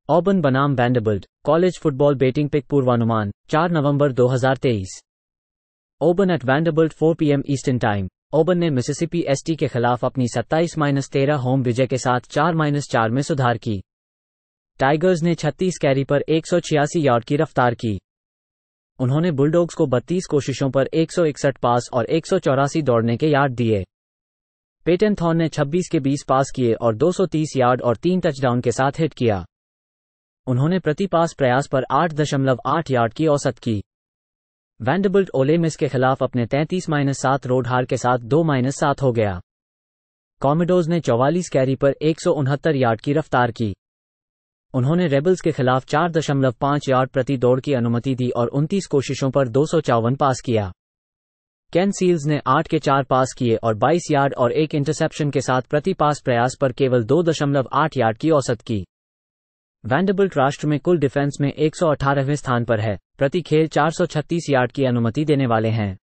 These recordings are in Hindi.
ऑबर्न बनाम Vanderbilt college football betting pick पूर्वानुमान 4 नवंबर 2023। Auburn at Vanderbilt 4 PM eastern time. Auburn ने मिसिसिपी ST के खिलाफ अपनी 27-13 होम विजय के साथ 4-4 में सुधार की। टाइगर्स ने 36 कैरी पर 186 यार्ड की रफ्तार की। उन्होंने बुलडॉग्स को 32 कोशिशों पर 161 पास और 184 दौड़ने के यार्ड दिए। पेटन थॉर्न ने 26 के 20 पास किए और 230 यार्ड और 3 टचडाउन के साथ हिट किया। उन्होंने प्रति पास प्रयास पर 8.8 यार्ड की औसत की। वैंडरबिल्ट ओले मिस के खिलाफ अपने 33-7 रोड हार के साथ 2-7 हो गया। कॉमोडोर्स ने 44 कैरी पर 169 यार्ड की रफ्तार की। उन्होंने रेबल्स के खिलाफ 4.5 यार्ड प्रति दौड़ की अनुमति दी और 29 कोशिशों पर 254 पास किया। केन सील्स ने 8 के 4 पास किए और 22 यार्ड और 1 इंटरसेप्शन के साथ प्रति पास प्रयास पर केवल 2.8 यार्ड की औसत की। वैंडरबिल्ट राष्ट्र में कुल डिफेंस में 118वें स्थान पर है, प्रति खेल 436 यार्ड की अनुमति देने वाले हैं।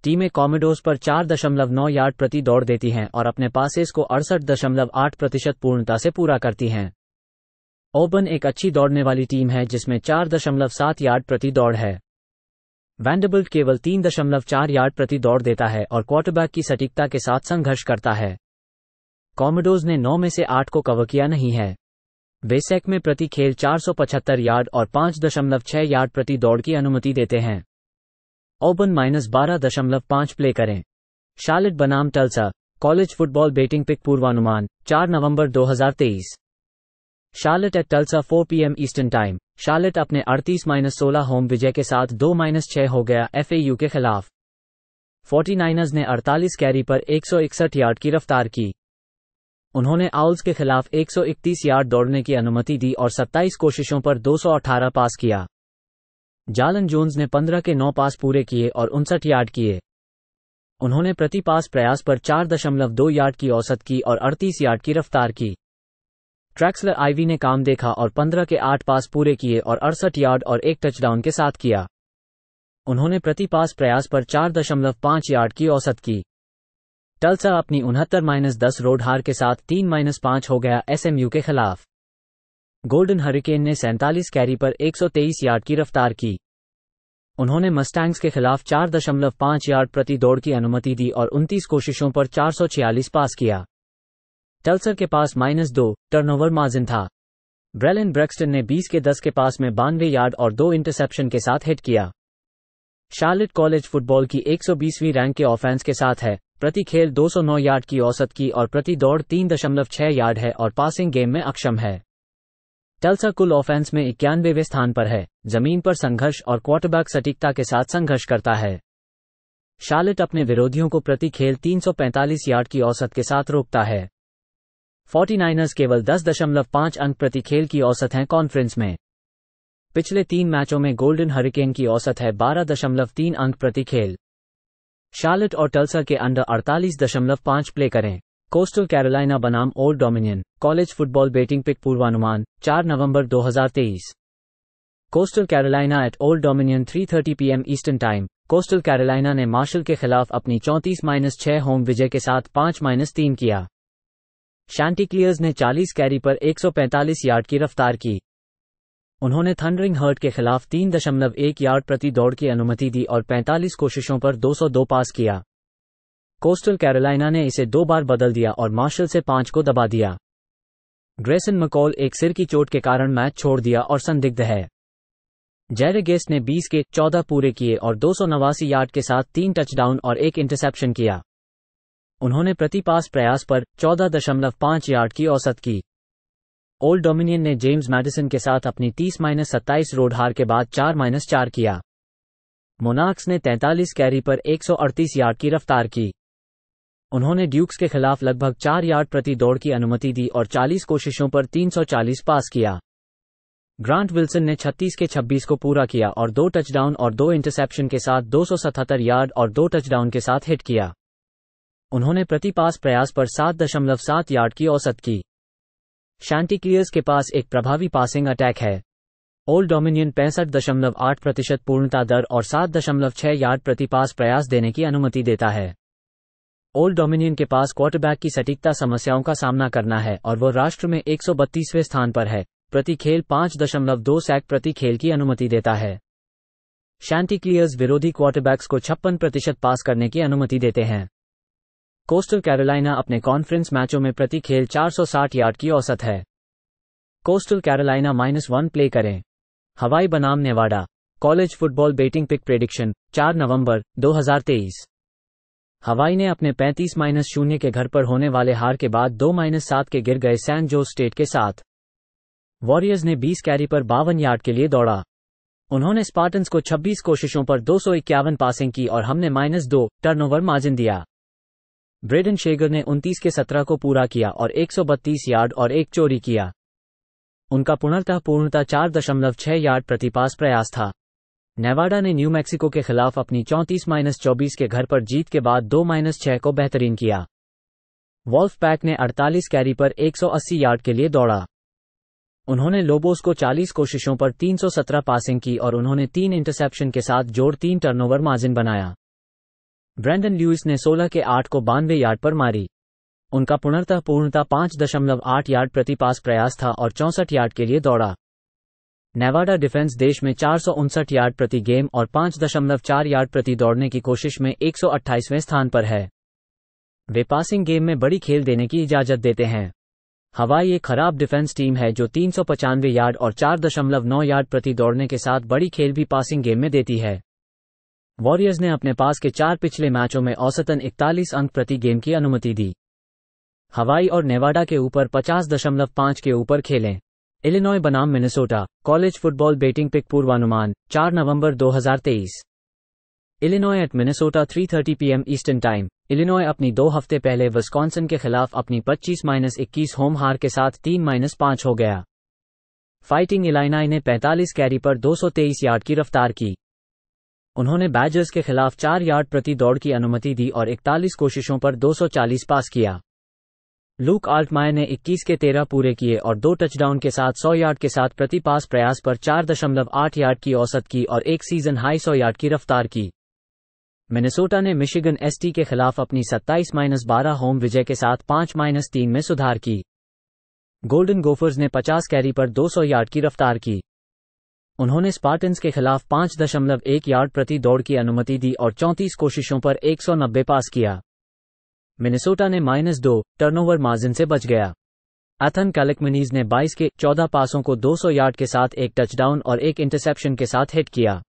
टीमें कॉमोडोर्स पर 4.9 यार्ड प्रति दौड़ देती हैं और अपने पासेस को 68.8% पूर्णता से पूरा करती हैं। ऑबर्न एक अच्छी दौड़ने वाली टीम है जिसमें 4.7 यार्ड प्रति दौड़ है। वैंडरबिल्ट केवल 3.4 यार्ड प्रति दौड़ देता है और क्वार्टरबैक की सटीकता के साथ संघर्ष करता है। कॉमोडोर्स ने 9 में से 8 को कवर किया नहीं है। वे सेक में प्रति खेल 475 यार्ड और 5.6 यार्ड प्रति दौड़ की अनुमति देते हैं। ऑबर्न -12.5 प्ले करें। शार्लेट बनाम Tulsa college football betting pick पूर्वानुमान 4 नवंबर 2023। Charlotte at Tulsa 4 PM eastern time. Charlotte अपने 38-16 होम विजय के साथ 2-6 हो गया FAU के खिलाफ। 49ers ने 48 कैरी पर 161 यार्ड की रफ्तार की। उन्होंने आउल्स के खिलाफ 131 यार्ड दौड़ने की अनुमति दी और 27 कोशिशों पर 218 पास किया। जालन जोन्स ने 15 के 9 पास पूरे किए और 59 यार्ड किए। उन्होंने प्रति पास प्रयास पर 4.2 यार्ड की औसत की और 38 यार्ड की रफ्तार की। ट्रैक्सलर आइवी ने काम देखा और 15 के 8 पास पूरे किए और 68 यार्ड और 1 टचडाउन के साथ किया। उन्होंने प्रति पास प्रयास पर 4.5 यार्ड की औसत की। टल्सा अपनी 69-10 रोड हार के साथ 3-5 हो गया SMU के खिलाफ। गोल्डन हरिकेन ने 47 कैरी पर 123 यार्ड की रफ्तार की। उन्होंने मस्टैंग्स के खिलाफ 4.5 यार्ड प्रति दौड़ की अनुमति दी और 29 कोशिशों पर 446 पास किया। टल्सा के पास -2 टर्नओवर मार्जिन था। ब्रेलन ब्रेक्सटन ने 20 के 10 के पास में 92 यार्ड और 2 इंटरसेप्शन के साथ हिट किया। शार्लेट कॉलेज फुटबॉल की 120वीं रैंक के ऑफेंस के साथ है, प्रति खेल 209 यार्ड की औसत की और प्रति दौड़ 3.6 यार्ड है और पासिंग गेम में अक्षम है। टल्सा कुल ऑफेंस में 91वें स्थान पर है, जमीन पर संघर्ष और क्वार्टरबैक सटीकता के साथ संघर्ष करता है। शार्लेट अपने विरोधियों को प्रति खेल 345 यार्ड की औसत के साथ रोकता है। 49ers केवल 10.5 अंक प्रति खेल की औसत हैं कॉन्फ्रेंस में। पिछले 3 मैचों में गोल्डन हरिकेन की औसत है 12.3 अंक प्रति खेल। शार्लेट और टल्सा के अंडर 48.5 प्ले करें। कोस्टल कैरोलिना बनाम Old Dominion college football betting pick पूर्वानुमान 4 नवंबर 2023। Coastal Carolina at Old Dominion 3:30 PM eastern time. Coastal Carolina ने मार्शल के खिलाफ अपनी 34-6 होम विजय के साथ 5-3 किया। शैंटिक्लियर्स ने 40 कैरी पर 145 यार्ड की रफ्तार की। उन्होंने थंडरिंग हर्ट के खिलाफ 3.1 यार्ड प्रति दौड़ की अनुमति दी और 45 कोशिशों पर 202 पास किया। कोस्टल कैरोलिना ने इसे 2 बार बदल दिया और मार्शल से 5 को दबा दिया। ग्रेसन मकॉल एक सिर की चोट के कारण मैच छोड़ दिया और संदिग्ध है। जेरे गेस्ट ने 20 के 14 पूरे किए और 289 यार्ड के साथ 3 टचडाउन और 1 इंटरसेप्शन किया। उन्होंने प्रति पास प्रयास पर 14.5 यार्ड की औसत की। ओल्ड डोमिनियन ने जेम्स मैडिसन के साथ अपनी 30-27 रोड हार के बाद 4-4 किया। मोनार्क्स ने 43 कैरी पर 138 यार्ड की रफ्तार की। उन्होंने ड्यूक्स के खिलाफ लगभग 4 यार्ड प्रति दौड़ की अनुमति दी और 40 कोशिशों पर 340 पास किया। ग्रांट विल्सन ने 36 के 26 को पूरा किया और 2 टचडाउन और 2 इंटरसेप्शन के साथ 277 यार्ड और 2 टचडाउन के साथ हिट किया। उन्होंने प्रति पास प्रयास पर 7.7 यार्ड की औसत की। शैंटिक्लियर्स के पास एक प्रभावी पासिंग अटैक है। ओल्ड डोमिनियन 65.8% पूर्णता दर और 7.6 यार्ड प्रति पास प्रयास देने की अनुमति देता है। ओल्ड डोमिनियन के पास क्वार्टरबैक की सटीकता समस्याओं का सामना करना है और वो राष्ट्र में 132वें स्थान पर है, प्रति खेल 5.2 सैक प्रति खेल की अनुमति देता है। शैंटिक्लियर्स विरोधी क्वार्टरबैक्स को 56% पास करने की अनुमति देते हैं। कोस्टल कैरोलिना अपने कॉन्फ्रेंस मैचों में प्रति खेल 460 यार्ड की औसत है। कोस्टल कैरोलिना -1 प्ले करें। हवाई बनाम Nevada college football betting pick prediction 4 नवंबर 2023। हवाई ने अपने 35-0 के घर पर होने वाले हार के बाद 2-7 के गिर गए सैन जोस स्टेट के साथ। वॉरियर्स ने 20 कैरी पर 52 यार्ड के लिए दौड़ा। उन्होंने स्पार्टन्स को 26 कोशिशों पर 251 पासिंग की और हमने -2 टर्नओवर मार्जिन दिया। ब्रेडन शेगर ने 29 के 17 को पूरा किया और 132 यार्ड और एक चोरी किया। उनका पूर्णतः 4.6 यार्ड प्रति पास प्रयास था। नेवाडा ने न्यू मैक्सिको के खिलाफ अपनी 34-24 के घर पर जीत के बाद 2-6 को बेहतरीन किया। वॉल्फ पैक ने 48 कैरी पर 180 यार्ड के लिए दौड़ा। उन्होंने लोबोस को 40 कोशिशों पर 317 पासिंग की और उन्होंने 3 इंटरसेप्शन के साथ जोड़ 3 टर्नओवर मार्जिन बनाया। ब्रैंडन ल्यूइस ने 16 के 8 को 92 यार्ड पर मारी। उनका पूर्णतः 5.8 यार्ड प्रति पास प्रयास था और 64 यार्ड के लिए दौड़ा। नेवाडा डिफेंस देश में 459 यार्ड प्रति गेम और 5.4 यार्ड प्रति दौड़ने की कोशिश में 128वें स्थान पर है। वे पासिंग गेम में बड़ी खेल देने की इजाजत देते हैं। हवाई एक खराब डिफेंस टीम है जो 395 यार्ड और 4.9 यार्ड प्रति दौड़ने के साथ बड़ी खेल भी पासिंग गेम में देती है। वॉरियर्स ने अपने पास के 4 पिछले मैचों में औसतन 41 अंक प्रति गेम की अनुमति दी। हवाई और नेवाडा के ऊपर 50.5 के ऊपर खेलें। इलिनॉय बनाम Minnesota college football betting pick पूर्वानुमान 4 नवंबर 2023। Illinois at Minnesota 3:30 PM eastern time. Illinois अपनी 2 हफ्ते पहले विस्कॉन्सिन के खिलाफ अपनी 25-21 होम हार के साथ 3-5 हो गया। फाइटिंग इलाइनाई ने 45 कैरी पर 223 यार्ड की रफ्तार की। उन्होंने बैजर्स के खिलाफ 4 यार्ड प्रति दौड़ की अनुमति दी और 41 कोशिशों पर 240 पास किया। लूक आल्टमायर ने 21 के 13 पूरे किए और 2 टचडाउन के साथ 100 यार्ड के साथ प्रति पास प्रयास पर 4.8 यार्ड की औसत की और एक सीजन हाई 100 यार्ड की रफ्तार की। मिनेसोटा ने मिशिगन एसटी के खिलाफ अपनी 27-12 होम विजय के साथ 5-3 में सुधार की। गोल्डन गोफर्स ने 50 कैरी पर 200 यार्ड की रफ्तार की। उन्होंने स्पार्टन्स के खिलाफ 5.1 यार्ड प्रति दौड़ की अनुमति दी और 34 कोशिशों पर 190 पास किया। मिनेसोटा ने -2 टर्नओवर मार्जिन से बच गया। एथन कैलिकमिनीज ने 22 के 14 पासों को 200 यार्ड के साथ एक टचडाउन और एक इंटरसेप्शन के साथ हिट किया।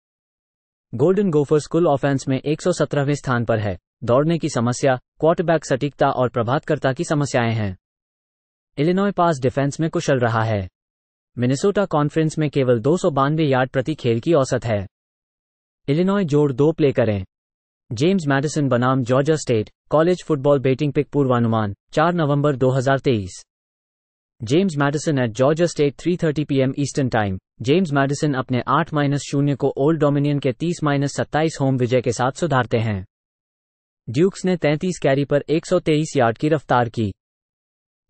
गोल्डन गोफर्स कुल ऑफेंस में 117वें स्थान पर है। दौड़ने की समस्या, क्वार्टरबैक सटीकता और प्रभातकर्ता की समस्याएं हैं। इलिनॉय पास डिफेंस में कुशल रहा है। मिनेसोटा कॉन्फ्रेंस में केवल 292 यार्ड प्रति खेल की औसत है। इलिनॉय जोड़ 2 प्ले करें। जेम्स मैडिसन बनाम Georgia State college football betting pick पूर्वानुमान 4 नवंबर 2023। James Madison at Georgia State 3:30 PM eastern time. James Madison अपने 8-0 को ओल्ड डोमिनियन के 30-27 होम विजय के साथ सुधारते हैं। ड्यूक्स ने 33 कैरी पर 123 यार्ड की रफ्तार की।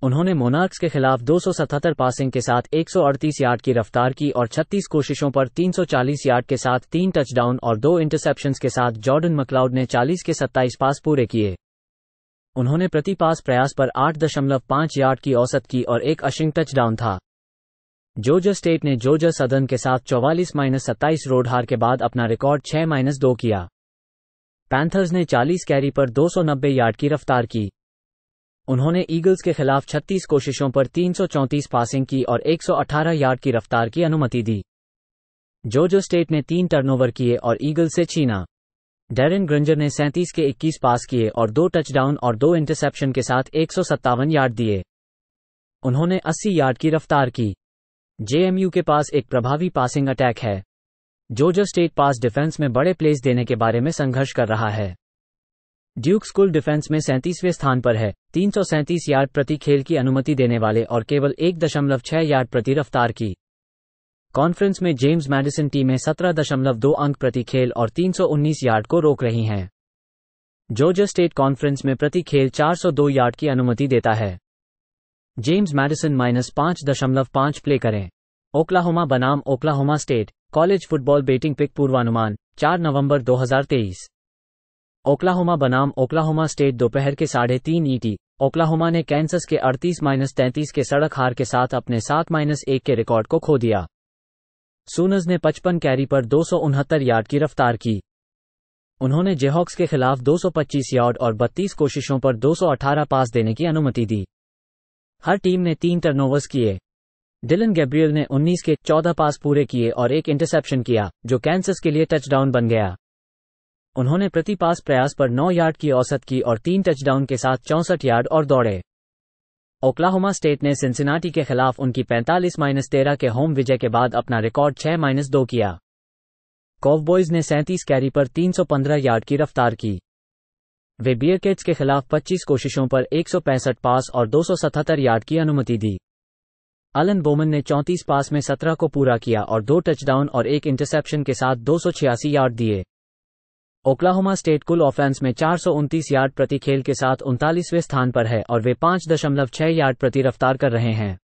उन्होंने मोनार्क्स के खिलाफ 277 पासिंग के साथ 138 यार्ड की रफ्तार की और 36 कोशिशों पर 340 यार्ड के साथ 3 टचडाउन और 2 इंटरसेप्शंस के साथ जॉर्डन मैक्लाउड ने 40 के 27 पास पूरे किए। उन्होंने प्रति पास प्रयास पर 8.5 यार्ड की औसत की और एक अशिंग टचडाउन था। जॉर्जिया स्टेट ने जॉर्जिया सदर्न के साथ 44-27 रोड हार के बाद अपना रिकॉर्ड 6-2 किया। पैंथर्स ने 40 कैरी पर 290 यार्ड की रफ्तार की। उन्होंने ईगल्स के खिलाफ 36 कोशिशों पर 334 पासिंग की और 118 यार्ड की रफ्तार की अनुमति दी। जॉर्जिया स्टेट ने 3 टर्नओवर किए और ईगल्स से छीना। डेरेन ग्रिंजर ने 37 के 21 पास किए और 2 टचडाउन और 2 इंटरसेप्शन के साथ 157 यार्ड दिए। उन्होंने 80 यार्ड की रफ्तार की। जेएमयू के पास एक प्रभावी पासिंग अटैक है। जॉर्जिया स्टेट पास डिफेंस में बड़े प्लेस देने के बारे में संघर्ष कर रहा है। ड्यूक स्कूल डिफेंस में 37वें स्थान पर है, 337 यार्ड प्रति खेल की अनुमति देने वाले और केवल 1.6 यार्ड प्रति रफ्तार की। कॉन्फ्रेंस में जेम्स मैडिसन टीमें 17.2 अंक प्रति खेल और 319 यार्ड को रोक रही हैं। जॉर्जिया स्टेट कॉन्फ्रेंस में प्रति खेल 402 यार्ड की अनुमति देता है। जेम्स मैडिसन -5.5 प्ले करें। ओक्लाहोमा बनाम Oklahoma State college football betting pick पूर्वानुमान 4 नवंबर 2023। ओक्लाहोमा बनाम ओक्लाहोमा स्टेट दोपहर के 3:30 ET ओक्लाहोमा ने कैंसस के 38-33 के सड़क हार के साथ अपने 7-1 के रिकॉर्ड को खो दिया। सूनर्स ने 55 कैरी पर 269 यार्ड की रफ्तार की। उन्होंने जेहॉक्स के खिलाफ 225 यार्ड और 32 कोशिशों पर 218 पास देने की अनुमति दी। हर टीम ने 3 टर्नओवर्स किए। डिलन गैब्रियल ने 19 के 14 पास पूरे किए और एक इंटरसेप्शन किया, जो कैंसस के लिए टचडाउन बन गया। उन्होंने प्रति पास प्रयास पर 9 यार्ड की औसत की और 3 टचडाउन के साथ 64 यार्ड और दौड़े। ओक्लाहोमा स्टेट ने सिंसिनाटी के खिलाफ उनकी 45-13 के होम विजय के बाद अपना रिकॉर्ड 6-2 किया। कॉवबॉयज ने 37 कैरी पर 315 यार्ड की रफ्तार की। वे बियरकेट्स के खिलाफ 25 कोशिशों पर 165 पास और 277 यार्ड की अनुमति दी। अलन बोमन ने 34 पास में 17 को पूरा किया और 2 टचडाउन और एक इंटरसेप्शन के साथ 286 यार्ड दिए। ओक्लाहोमा स्टेट कुल ऑफेंस में 429 यार्ड प्रति खेल के साथ 39वें स्थान पर है और वे 5.6 यार्ड प्रति रफ्तार कर रहे हैं।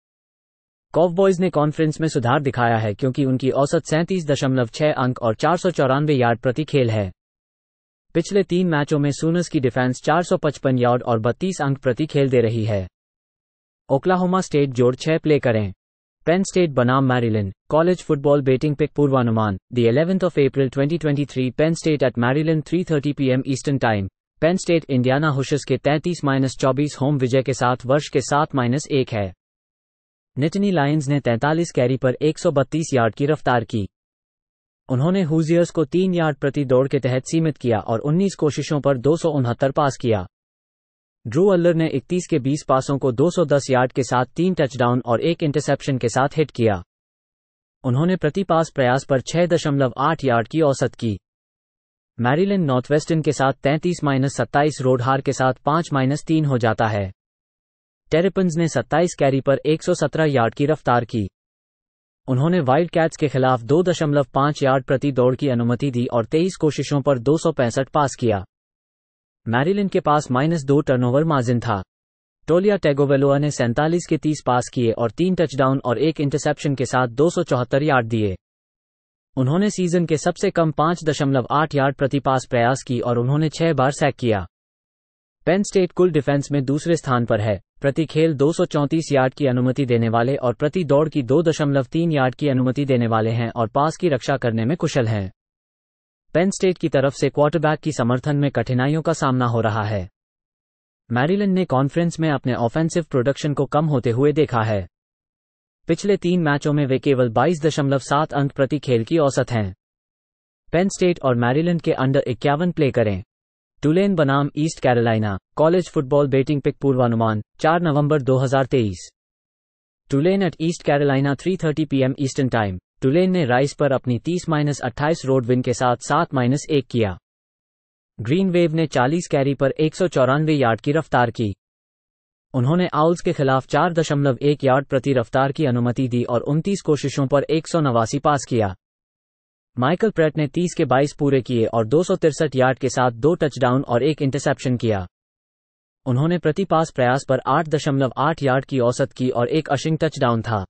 कॉवबॉयज ने कॉन्फ्रेंस में सुधार दिखाया है क्योंकि उनकी औसत 37.6 अंक और 494 यार्ड प्रति खेल है। पिछले 3 मैचों में सूनर्स की डिफेंस 455 यार्ड और 32 अंक प्रति खेल दे रही है। ओक्लाहोमा स्टेट जोड़ 6 प्ले करें। पेन स्टेट बनाम Maryland college football betting pick पूर्वानुमान the 11th of April 2023 Penn State at Maryland 3:30 PM eastern time. Penn State Indiana Hoosiers के 33-24 होम विजय के साथ वर्ष के 7-1 है। निटनी लायंस ने 43 कैरी पर 132 यार्ड की रफ्तार की। उन्होंने हुजियर्स को 3 यार्ड प्रति दौड़ के तहत सीमित किया और 19 कोशिशों पर 269 पास किया। ड्रू अल्लर ने 31 के 20 पासों को 210 यार्ड के साथ 3 टचडाउन और एक इंटरसेप्शन के साथ हिट किया। उन्होंने प्रति पास प्रयास पर 6.8 यार्ड की औसत की। मैरीलैंड नॉर्थवेस्टर्न के साथ 33-27 रोड हार के साथ 5-3 हो जाता है। टेरेपन्स ने 27 कैरी पर 117 यार्ड की रफ्तार की। उन्होंने वाइल्ड कैट्स के खिलाफ 2.5 यार्ड प्रति दौड़ की अनुमति दी और 23 कोशिशों पर 265 पास किया। मैरीलैंड के पास -2 टर्नओवर मार्जिन था। टोलिया टेगोवेलोआ ने 47 के 30 पास किए और 3 टचडाउन और एक इंटरसेप्शन के साथ 274 यार्ड दिए। उन्होंने सीजन के सबसे कम 5.8 यार्ड प्रति पास प्रयास की और उन्होंने 6 बार सैक किया। पेन स्टेट कुल डिफेंस में दूसरे स्थान पर है, प्रति खेल 234 यार्ड की अनुमति देने वाले और प्रति दौड़ की 2.3 यार्ड की अनुमति देने वाले हैं और पास की रक्षा करने में कुशल हैं। पेन स्टेट की तरफ से क्वार्टरबैक की समर्थन में कठिनाइयों का सामना हो रहा है। मैरीलैंड ने कॉन्फ्रेंस में अपने ऑफेंसिव प्रोडक्शन को कम होते हुए देखा है। पिछले 3 मैचों में वे केवल 22.7 अंक प्रति खेल की औसत हैं। पेन स्टेट और मैरीलैंड के अंडर 51 प्ले करें। टुलेन बनाम East Carolina college football betting pick पूर्वानुमान 4 नवंबर 2023। Tulane at East Carolina 3:30 PM eastern time. Tulane ने राइस पर अपनी 30-28 रोड विन के साथ 7-1 किया। ग्रीन वेव ने 40 कैरी पर 194 यार्ड की रफ्तार की। उन्होंने आउल्स के खिलाफ 4.1 यार्ड प्रति रफ्तार की अनुमति दी और 29 कोशिशों पर 189 पास किया। माइकल प्रेट ने 30 के 22 पूरे किए और 263 यार्ड के साथ 2 टचडाउन और एक इंटरसेप्शन किया। उन्होंने प्रति पास प्रयास पर 8.8 यार्ड की औसत की और एक अशिंग टचडाउन था।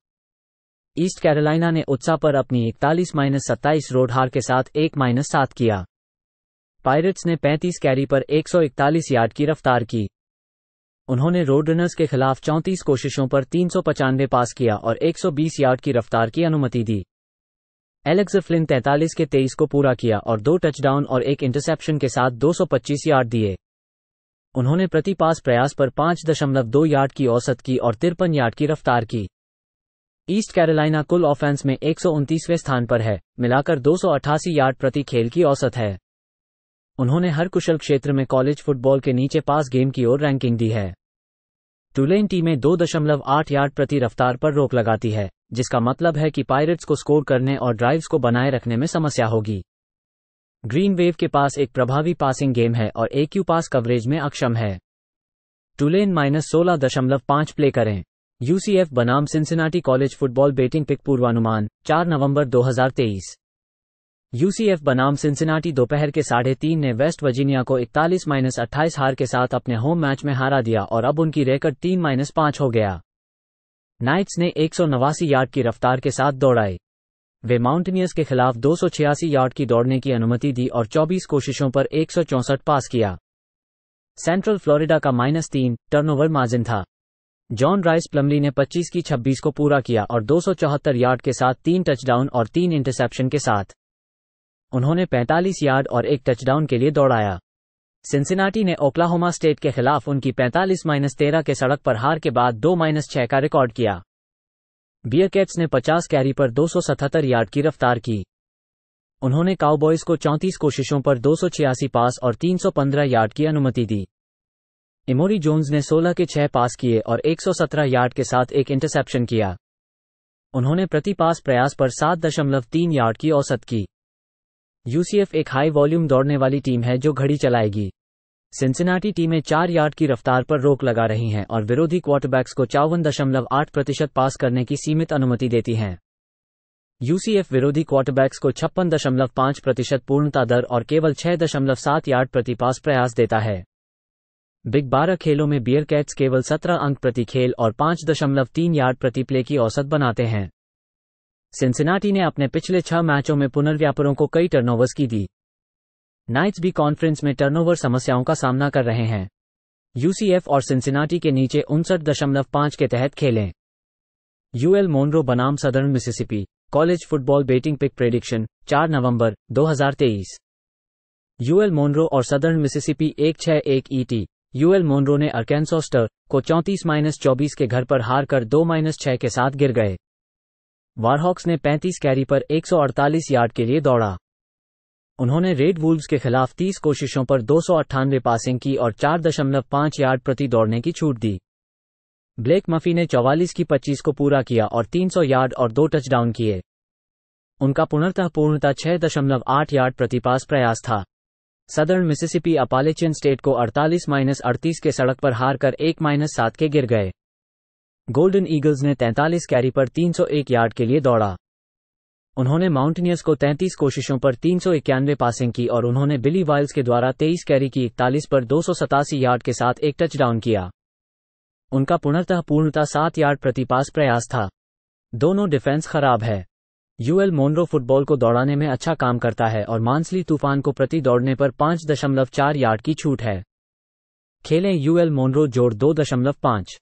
ईस्ट कैरोलिना ने उत्साह पर अपनी 41-27 रोड हार के साथ 1-7 किया। पायरेट्स ने 35 कैरी पर 141 यार्ड की रफ्तार की। उन्होंने रोड रनर्स के खिलाफ 34 कोशिशों पर 395 पास किया और 120 यार्ड की रफ्तार की अनुमति दी। एलेक्स फ्लिन 43 के 23 को पूरा किया और 2 टचडाउन और एक इंटरसेप्शन के साथ 225 यार्ड दिए। उन्होंने प्रति पास प्रयास पर 5.2 यार्ड की औसत की और 53 यार्ड की रफ्तार की। ईस्ट कैरोलिना कुल ऑफेंस में 129वें स्थान पर है, मिलाकर 288 यार्ड प्रति खेल की औसत है। उन्होंने हर कुशल क्षेत्र में कॉलेज फुटबॉल के नीचे पास गेम की ओर रैंकिंग दी है। टुलेन टीमें 2.8 यार्ड प्रति रफ्तार पर रोक लगाती है, जिसका मतलब है कि पायरेट्स को स्कोर करने और ड्राइव्स को बनाए रखने में समस्या होगी। ग्रीन वेव के पास एक प्रभावी पासिंग गेम है और AQ पास कवरेज में अक्षम है। टुलेन -16.5 प्ले करें। UCF बनाम Cincinnati college football betting pick पूर्वानुमान 4 नवंबर 2023। UCF बनाम सिंसिनाटी दोपहर के 3:30 ने वेस्ट वर्जीनिया को 41-28 हार के साथ अपने होम मैच में हारा दिया और अब उनकी रिकॉर्ड 3-5 हो गया। नाइट्स ने 189 यार्ड की रफ्तार के साथ दौड़ाए। वे माउंटेनियर्स के खिलाफ 286 यार्ड की दौड़ने की अनुमति दी और 24 कोशिशों पर 164 पास किया। सेंट्रल फ्लोरिडा का -3 टर्नओवर मार्जिन था। जॉन राइस प्लमली ने 25 की 26 को पूरा किया और 274 यार्ड के साथ 3 टचडाउन और 3 इंटरसेप्शन के साथ उन्होंने 45 यार्ड और 1 टचडाउन के लिए दौड़ाया। सिंसिनाटी ने ओक्लाहोमा स्टेट के खिलाफ उनकी 45-13 के सड़क पर हार के बाद 2-6 का रिकॉर्ड किया। बियरकैट्स ने 50 कैरी पर 277 यार्ड की रफ्तार की। उन्होंने काउबॉयज को 34 कोशिशों पर 286 पास और 315 यार्ड की अनुमति दी। इमोरी जोन्स ने 16 के 6 पास किए और 117 यार्ड के साथ एक इंटरसेप्शन किया। उन्होंने प्रति पास प्रयास पर 7.3 यार्ड की औसत की। यूसीएफ एक हाई वॉल्यूम दौड़ने वाली टीम है जो घड़ी चलाएगी। सिंसिनाटी टीमें 4 यार्ड की रफ्तार पर रोक लगा रही हैं और विरोधी क्वार्टरबैक्स को 54.8% पास करने की सीमित अनुमति देती हैं। यूसीएफ विरोधी क्वार्टरबैक्स को 56.5% पूर्णता दर और केवल 6.7 यार्ड प्रति पास प्रयास देता है। बिग 12 खेलों में बियरकैट्स केवल 17 अंक प्रति खेल और 5.3 यार्ड प्रति प्ले की औसत बनाते हैं। सिंसिनाटी ने अपने पिछले 6 मैचों में पुनर्व्यापारों को कई टर्नओवर्स की दी। नाइट्स भी कॉन्फ्रेंस में टर्नओवर समस्याओं का सामना कर रहे हैं। यूसीएफ और सिंसिनाटी के नीचे 59.5 के तहत खेलें। यूएल मोनरो बनाम Southern Mississippi college football betting pick prediction 4 नवंबर 2023। यूएल मोनरो और Southern Mississippi 1-6-1 ET। UL Monroe ने अर्कांसस स्टर को 34-24 के घर पर हार कर 2-6 के साथ गिर गए। वारहॉक्स ने 35 कैरी पर 148 यार्ड के लिए दौड़ा। उन्होंने रेड वुल्व्स के खिलाफ 30 कोशिशों पर 298 पासिंग की और 4.5 यार्ड प्रति दौड़ने की छूट दी। ब्लेक मफी ने 44 की 25 को पूरा किया और 300 यार्ड और 2 टचडाउन किए। उनका पूर्णता 6.8 यार्ड प्रति पास प्रयास था। सदर्न मिसिसिपी अपालेचियन स्टेट को 48-38 के सड़क पर हार कर 1-7 के गिर गए। गोल्डन ईगल्स ने 43 कैरी पर 301 यार्ड के लिए दौड़ा। उन्होंने माउंटेनियर्स को 33 कोशिशों पर 391 पासिंग की और उन्होंने बिली वाइल्स के द्वारा 23 कैरी की 41 पर 287 यार्ड के साथ एक टचडाउन किया। उनका पूर्णता 7 यार्ड प्रति पास प्रयास था। दोनों डिफेंस खराब है। यूएल मोनरो फुटबॉल को दौड़ाने में अच्छा काम करता है और मानसली तूफान को प्रति दौड़ने पर 5.4 यार्ड की छूट है। खेलें यूएल मोनरो जोड़ 2.5।